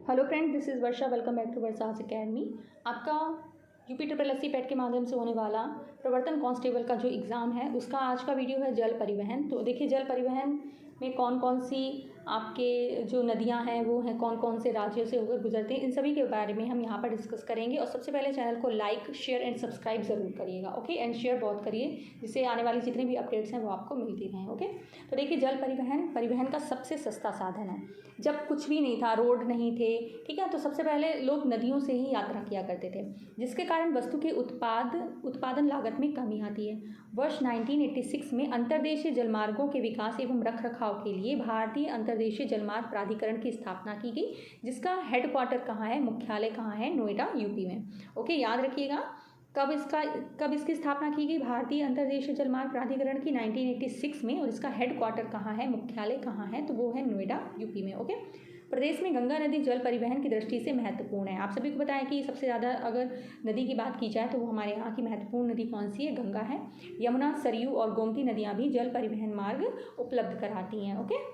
Hello friend, this is Varsha. Welcome back to Varsha's academy. आपका UP triple S C PET के माध्यम से होने वाला प्रवर्तन कांस्टेबल का जो एग्ज़ाम है उसका आज का वीडियो है जल परिवहन। तो देखिए, जल परिवहन में कौन कौन सी आपके जो नदियां हैं वो हैं, कौन कौन से राज्यों से होकर गुजरते हैं, इन सभी के बारे में हम यहाँ पर डिस्कस करेंगे। और सबसे पहले चैनल को लाइक, शेयर एंड सब्सक्राइब ज़रूर करिएगा, ओके। एंड शेयर बहुत करिए, जिससे आने वाली जितनी भी अपडेट्स हैं वो आपको मिलती रहें, ओके। तो देखिए, जल परिवहन परिवहन का सबसे सस्ता साधन है। जब कुछ भी नहीं था, रोड नहीं थे, ठीक है, तो सबसे पहले लोग नदियों से ही यात्रा किया करते थे, जिसके कारण वस्तु के उत्पादन लागत में कमी आती है। वर्ष 1986 में अंतर्देशीय जलमार्गों के विकास एवं रखरखाव के लिए भारतीय अंतर्देशीय जलमार्ग प्राधिकरण की स्थापना की गई, जिसका हेडक्वार्टर कहाँ है, मुख्यालय कहाँ है, नोएडा, यूपी में, ओके। याद रखिएगा, कब इसकी स्थापना की गई, भारतीय अंतर्देशीय जलमार्ग प्राधिकरण की 1986 में। और इसका हेडक्वार्टर कहाँ है, मुख्यालय कहाँ है, तो वो है नोएडा, यूपी में, ओके। प्रदेश में गंगा नदी जल परिवहन की दृष्टि से महत्वपूर्ण है। आप सभी को पता है कि सबसे ज़्यादा अगर नदी की बात की जाए तो वो हमारे यहाँ की महत्वपूर्ण नदी कौन सी है, गंगा है। यमुना, सरयू और गोमती नदियाँ भी जल परिवहन मार्ग उपलब्ध कराती हैं, ओके।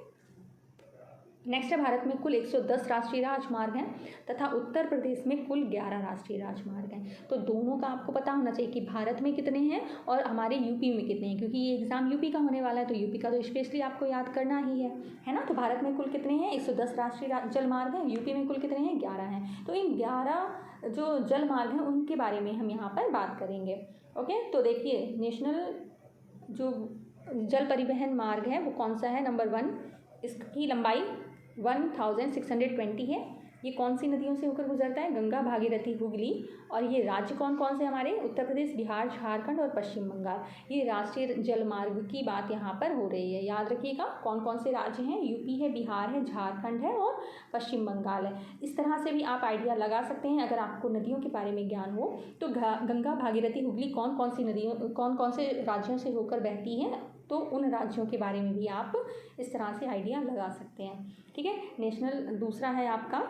नेक्स्ट है, भारत में कुल 110 राष्ट्रीय राजमार्ग हैं तथा उत्तर प्रदेश में कुल 11 राष्ट्रीय राजमार्ग हैं। तो दोनों का आपको पता होना चाहिए कि भारत में कितने हैं और हमारे यूपी में कितने हैं, क्योंकि ये एग्ज़ाम यूपी का होने वाला है, तो यूपी का तो स्पेशली आपको याद करना ही है ना। तो भारत में कुल कितने हैं, 110 राष्ट्रीय जलमार्ग हैं। यूपी में कुल कितने हैं, 11 हैं। तो इन 11 जो जलमार्ग हैं उनके बारे में हम यहाँ पर बात करेंगे, ओके। तो देखिए, नेशनल जो जल परिवहन मार्ग है वो कौन सा है, नंबर 1, इसकी लंबाई 1620 है। ये कौन सी नदियों से होकर गुजरता है, गंगा, भागीरथी, हुगली। और ये राज्य कौन कौन से हमारे, उत्तर प्रदेश, बिहार, झारखंड और पश्चिम बंगाल। ये राष्ट्रीय जलमार्ग की बात यहाँ पर हो रही है। याद रखिएगा, कौन कौन से राज्य हैं, यूपी है, बिहार है, झारखंड है और पश्चिम बंगाल है। इस तरह से भी आप आइडिया लगा सकते हैं अगर आपको नदियों के बारे में ज्ञान हो। तो गंगा, भागीरथी, हुगली कौन कौन सी नदियों, कौन कौन से राज्यों से होकर बहती हैं, तो उन राज्यों के बारे में भी आप इस तरह से आइडिया लगा सकते हैं, ठीक है। नेशनल दूसरा है आपका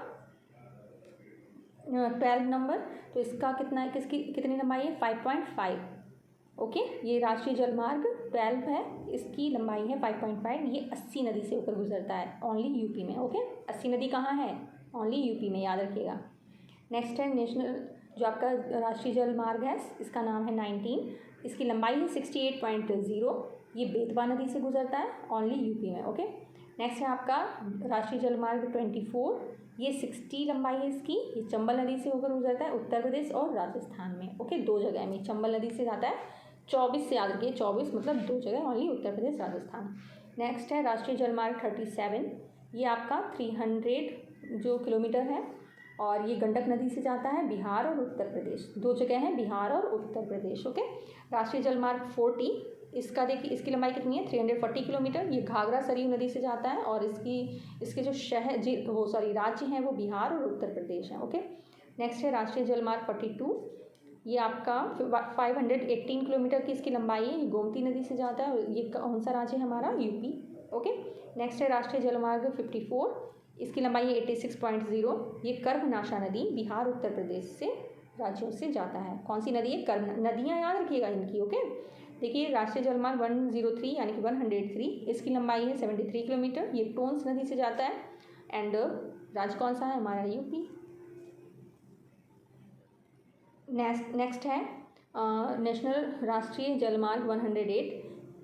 12 नंबर। तो इसका कितनी लंबाई है, 5.5, ओके। ये राष्ट्रीय जलमार्ग 12 है, इसकी लंबाई है 5.5। ये 80 नदी से होकर गुजरता है, ओनली यूपी में, ओके। 80 नदी कहाँ है, ओनली यूपी में, याद रखिएगा। नेक्स्ट है नेशनल जो आपका राष्ट्रीय जलमार्ग है, इसका नाम है 19, इसकी लंबाई है 68.0। ये बेतवा नदी से गुजरता है, ओनली यूपी में, ओके। नेक्स्ट है आपका राष्ट्रीय जलमार्ग 24, ये 60 लंबाई है इसकी। ये चंबल नदी से होकर गुजरता है, उत्तर प्रदेश और राजस्थान में, ओके। 2 जगह में चंबल नदी से जाता है। 24 से याद रखिए, 24 मतलब 2 जगह, ओनली उत्तर प्रदेश, राजस्थान। नेक्स्ट है राष्ट्रीय जलमार्ग 37, ये आपका 300 जो किलोमीटर है, और ये गंडक नदी से जाता है, बिहार और उत्तर प्रदेश। 2 जगह हैं, बिहार और उत्तर प्रदेश, ओके। राष्ट्रीय जलमार्ग 40, इसका देखिए, इसकी लंबाई कितनी है, 340 किलोमीटर। ये घाघरा सरयू नदी से जाता है, और इसके जो राज्य हैं वो बिहार और उत्तर प्रदेश हैं, ओके। नेक्स्ट है राष्ट्रीय जलमार्ग 42, ये आपका 518 किलोमीटर की इसकी लंबाई है। ये गोमती नदी से जाता है, ये कौन सा राज्य है हमारा, यूपी, ओके। नेक्स्ट है राष्ट्रीय जलमार्ग 54, इसकी लंबाई है 86.0। ये कर्मनाशा नदी बिहार, उत्तर प्रदेश से राज्यों से जाता है। कौन सी नदी है, कर्म नदियाँ याद रखिएगा इनकी, ओके। देखिए, राष्ट्रीय जलमार्ग 103 यानी कि 103, इसकी लंबाई है 73 किलोमीटर। ये टोंस नदी से जाता है, एंड राज्य कौन सा है हमारा, यूपी। नेक्स्ट है नेशनल राष्ट्रीय जलमार्ग 108,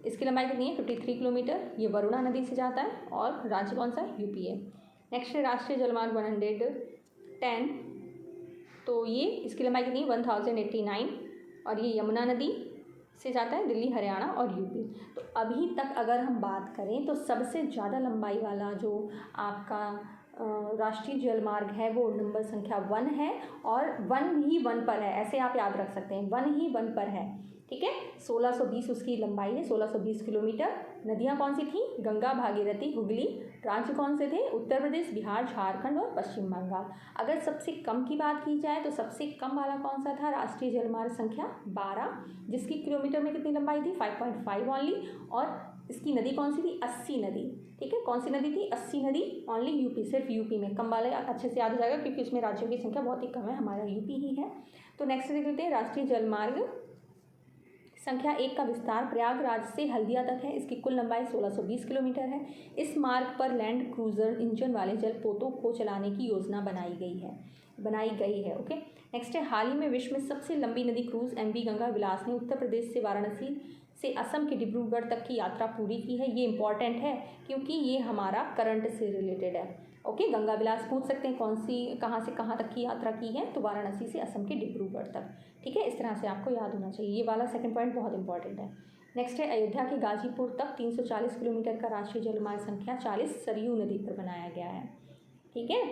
इसकी लंबाई कितनी है, 53 किलोमीटर। ये वरुणा नदी से जाता है, और राज्य कौन सा, यूपी है। नेक्स्ट है राष्ट्रीय जलमार्ग 110, तो ये इसकी लंबाई कितनी है, 1089, और ये यमुना नदी से जाता है, दिल्ली, हरियाणा और यूपी। तो अभी तक अगर हम बात करें तो सबसे ज़्यादा लंबाई वाला जो आपका राष्ट्रीय जलमार्ग है वो नंबर संख्या 1 है, और 1 ही 1 पर है, ऐसे आप याद रख सकते हैं, 1 ही 1 पर है, ठीक है। 1620 उसकी लंबाई है, 1620 किलोमीटर। नदियाँ कौन सी थी, गंगा, भागीरथी, हुगली। राज्य कौन से थे, उत्तर प्रदेश, बिहार, झारखंड और पश्चिम बंगाल। अगर सबसे कम की बात की जाए तो सबसे कम वाला कौन सा था, राष्ट्रीय जलमार्ग संख्या 12, जिसकी किलोमीटर में कितनी लंबाई थी, 5.5 ओनली। और इसकी नदी कौन सी थी, 80 नदी, ठीक है। कौन सी नदी थी, 80 नदी, ओनली यूपी, सिर्फ यूपी में। कम वाले अच्छे से याद हो जाएगा क्योंकि उसमें राज्यों की संख्या बहुत ही कम है, हमारा यूपी ही है। तो नेक्स्ट देख लेते हैं राष्ट्रीय जलमार्ग संख्या 1 का विस्तार प्रयागराज से हल्दिया तक है। इसकी कुल लंबाई 1620 किलोमीटर है। इस मार्ग पर लैंड क्रूजर इंजन वाले जलपोतों को चलाने की योजना बनाई गई है। ओके, नेक्स्ट है, हाल ही में विश्व में सबसे लंबी नदी क्रूज MV गंगा विलास ने उत्तर प्रदेश से वाराणसी से असम के डिब्रूगढ़ तक की यात्रा पूरी की है। ये इंपॉर्टेंट है क्योंकि ये हमारा करंट से रिलेटेड है। ओके, गंगा विलास पूछ सकते हैं कहाँ से कहाँ तक की यात्रा की है, तो वाराणसी से असम के डिब्रूगढ़ तक। ठीक है, इस तरह से आपको याद होना चाहिए। ये वाला सेकंड पॉइंट बहुत इंपॉर्टेंट है। नेक्स्ट है, अयोध्या के गाजीपुर तक 340 किलोमीटर का राष्ट्रीय जलमार्ग संख्या 40 सरयू नदी पर बनाया गया है। ठीक है,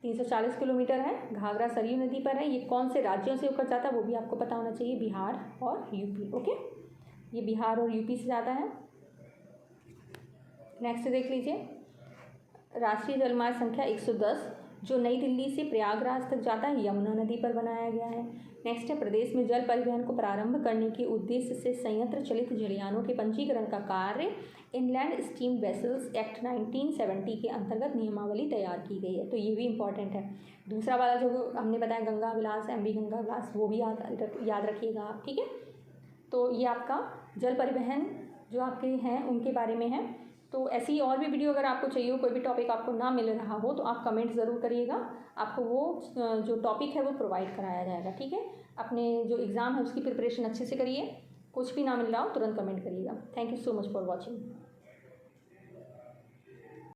340 किलोमीटर है, घाघरा सरयू नदी पर है। ये कौन से राज्यों से होकर जाता है वो भी आपको पता होना चाहिए, बिहार और यूपी। ओके, ये बिहार और यूपी से जाता है। नेक्स्ट देख लीजिए, राष्ट्रीय जलमार्ग संख्या 110 जो नई दिल्ली से प्रयागराज तक जाता है, यमुना नदी पर बनाया गया है। नेक्स्ट है, प्रदेश में जल परिवहन को प्रारंभ करने के उद्देश्य से संयंत्र चलित जलयानों के पंजीकरण का कार्य इनलैंड स्टीम वेसल्स एक्ट 1970 के अंतर्गत नियमावली तैयार की गई है। तो ये भी इंपॉर्टेंट है। दूसरा वाला जो हमने बताया गंगा विलास, MV गंगा विलास, वो भी याद रखिएगा आप। ठीक है, तो ये आपका जल परिवहन जो आपके हैं उनके बारे में है। तो ऐसी और भी वीडियो अगर आपको चाहिए हो, कोई भी टॉपिक आपको ना मिल रहा हो, तो आप कमेंट ज़रूर करिएगा, आपको वो जो टॉपिक है वो प्रोवाइड कराया जाएगा। ठीक है, अपने जो एग्ज़ाम है उसकी प्रिपरेशन अच्छे से करिए। कुछ भी ना मिल रहा हो तुरंत कमेंट करिएगा। Thank you so much for watching.